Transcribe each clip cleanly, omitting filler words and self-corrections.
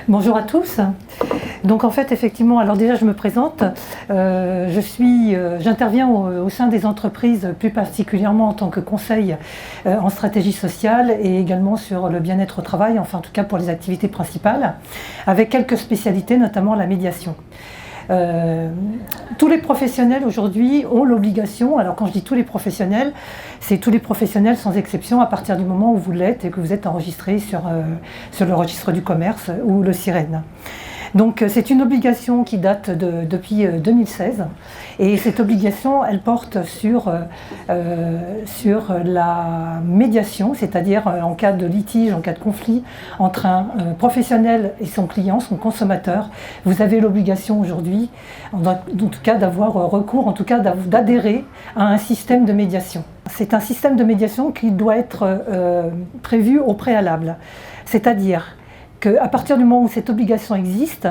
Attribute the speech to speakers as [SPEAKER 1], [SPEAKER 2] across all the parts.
[SPEAKER 1] Bonjour à tous. Donc en fait, effectivement, alors déjà je me présente, j'interviens au sein des entreprises, plus particulièrement en tant que conseil en stratégie sociale et également sur le bien-être au travail, enfin en tout cas pour les activités principales, avec quelques spécialités, notamment la médiation. Tous les professionnels aujourd'hui ont l'obligation, alors quand je dis tous les professionnels, c'est tous les professionnels sans exception à partir du moment où vous l'êtes et que vous êtes enregistré sur le registre du commerce ou le SIREN. Donc c'est une obligation qui date depuis 2016 et cette obligation elle porte sur la médiation, c'est-à-dire en cas de litige, en cas de conflit entre un professionnel et son client, son consommateur, vous avez l'obligation aujourd'hui en tout cas d'avoir recours, en tout cas d'adhérer à un système de médiation. C'est un système de médiation qui doit être prévu au préalable, c'est-à-dire qu'à partir du moment où cette obligation existe,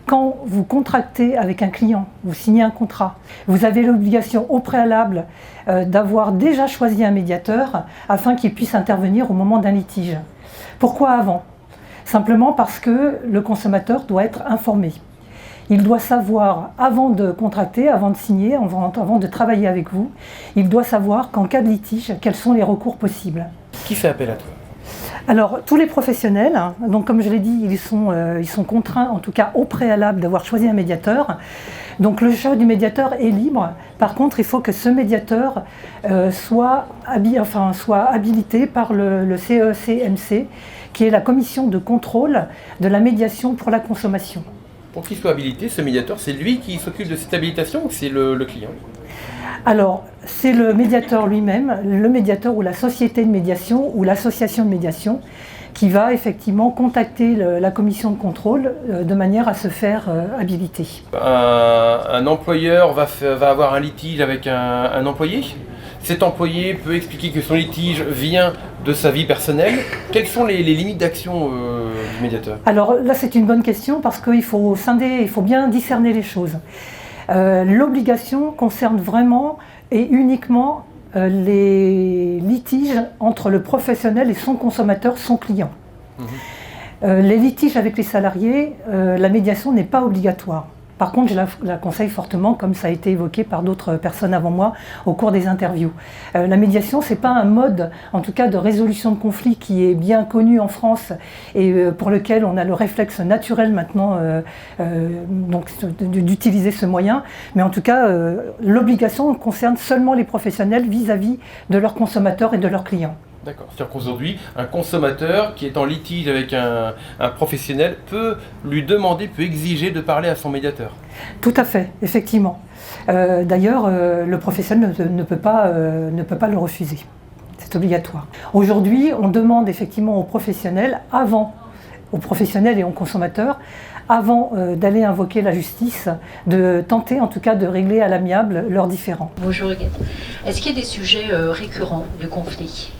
[SPEAKER 1] quand vous contractez avec un client, vous signez un contrat, vous avez l'obligation au préalable d'avoir déjà choisi un médiateur afin qu'il puisse intervenir au moment d'un litige. Pourquoi avant? Simplement parce que le consommateur doit être informé. Il doit savoir, avant de contracter, avant de signer, avant de travailler avec vous, il doit savoir qu'en cas de litige, quels sont les recours possibles.
[SPEAKER 2] Qui fait appel à toi?
[SPEAKER 1] Alors, tous les professionnels, donc comme je l'ai dit, ils sont contraints, en tout cas au préalable, d'avoir choisi un médiateur. Donc le choix du médiateur est libre. Par contre, il faut que ce médiateur soit habilité par le CECMC, qui est la commission de contrôle de la médiation pour la consommation.
[SPEAKER 2] Pour qu'il soit habilité, ce médiateur, c'est lui qui s'occupe de cette habilitation ou c'est le client?
[SPEAKER 1] Alors, c'est le médiateur lui-même, le médiateur ou la société de médiation ou l'association de médiation qui va effectivement contacter la commission de contrôle de manière à se faire habiliter.
[SPEAKER 2] Un employeur va avoir un litige avec un employé. Cet employé peut expliquer que son litige vient de sa vie personnelle. Quelles sont les limites d'action du médiateur? Alors
[SPEAKER 1] là, c'est une bonne question parce qu'il faut scinder, il faut bien discerner les choses. L'obligation concerne vraiment et uniquement les litiges entre le professionnel et son consommateur, son client. Les litiges avec les salariés, la médiation n'est pas obligatoire. Par contre, je la conseille fortement, comme ça a été évoqué par d'autres personnes avant moi au cours des interviews. La médiation, ce n'est pas un mode, en tout cas, de résolution de conflits qui est bien connu en France et pour lequel on a le réflexe naturel maintenant d'utiliser ce moyen. Mais en tout cas, l'obligation concerne seulement les professionnels vis-à-vis de leurs consommateurs et de leurs clients.
[SPEAKER 2] D'accord. C'est-à-dire qu'aujourd'hui, un consommateur qui est en litige avec un professionnel peut lui demander, peut exiger de parler à son médiateur.
[SPEAKER 1] Tout à fait, effectivement. D'ailleurs, le professionnel ne peut pas le refuser. C'est obligatoire. Aujourd'hui, on demande effectivement aux professionnels et aux consommateurs, avant d'aller invoquer la justice, de tenter en tout cas de régler à l'amiable leurs différends.
[SPEAKER 3] Bonjour Huguette. Est-ce qu'il y a des sujets récurrents de conflit ?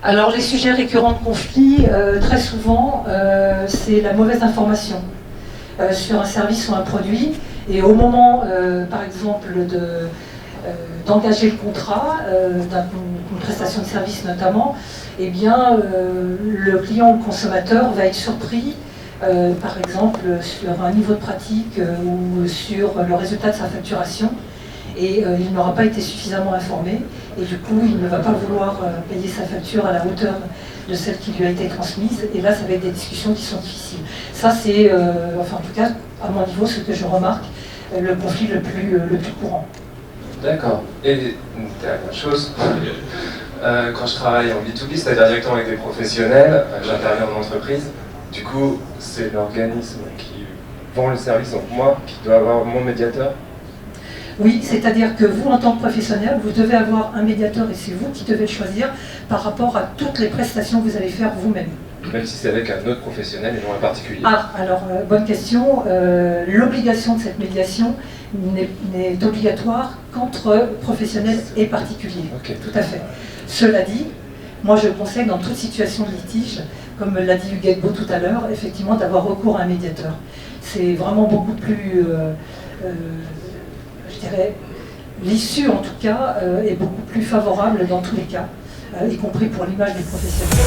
[SPEAKER 3] Alors les sujets récurrents de conflit, très souvent, c'est la mauvaise information sur un service ou un produit. Et au moment, par exemple, d'engager le contrat, d'une prestation de service notamment, eh bien, le client ou le consommateur va être surpris, par exemple, sur un niveau de pratique ou sur le résultat de sa facturation. Et il n'aura pas été suffisamment informé et du coup il ne va pas vouloir payer sa facture à la hauteur de celle qui lui a été transmise et là ça va être des discussions qui sont difficiles. Ça c'est, enfin en tout cas à mon niveau ce que je remarque, le conflit le plus courant.
[SPEAKER 4] D'accord. Et dernière chose, quand je travaille en B2B, c'est-à-dire directement avec des professionnels, j'interviens en entreprise, du coup c'est l'organisme qui vend le service, donc moi qui dois avoir mon médiateur.
[SPEAKER 1] Oui, c'est-à-dire que vous, en tant que professionnel, vous devez avoir un médiateur et c'est vous qui devez le choisir par rapport à toutes les prestations que vous allez faire vous-même.
[SPEAKER 4] Même si c'est avec un autre professionnel et non un particulier.
[SPEAKER 1] Ah, alors, bonne question. L'obligation de cette médiation n'est obligatoire qu'entre professionnels et particuliers.
[SPEAKER 4] Okay.
[SPEAKER 1] Tout à fait. Cela dit,
[SPEAKER 3] Moi, je conseille dans toute situation de litige, comme l'a dit Hugues Egbo tout à l'heure, effectivement d'avoir recours à un médiateur. C'est vraiment beaucoup plus, je dirais, l'issue en tout cas est beaucoup plus favorable dans tous les cas, y compris pour l'image des professionnels.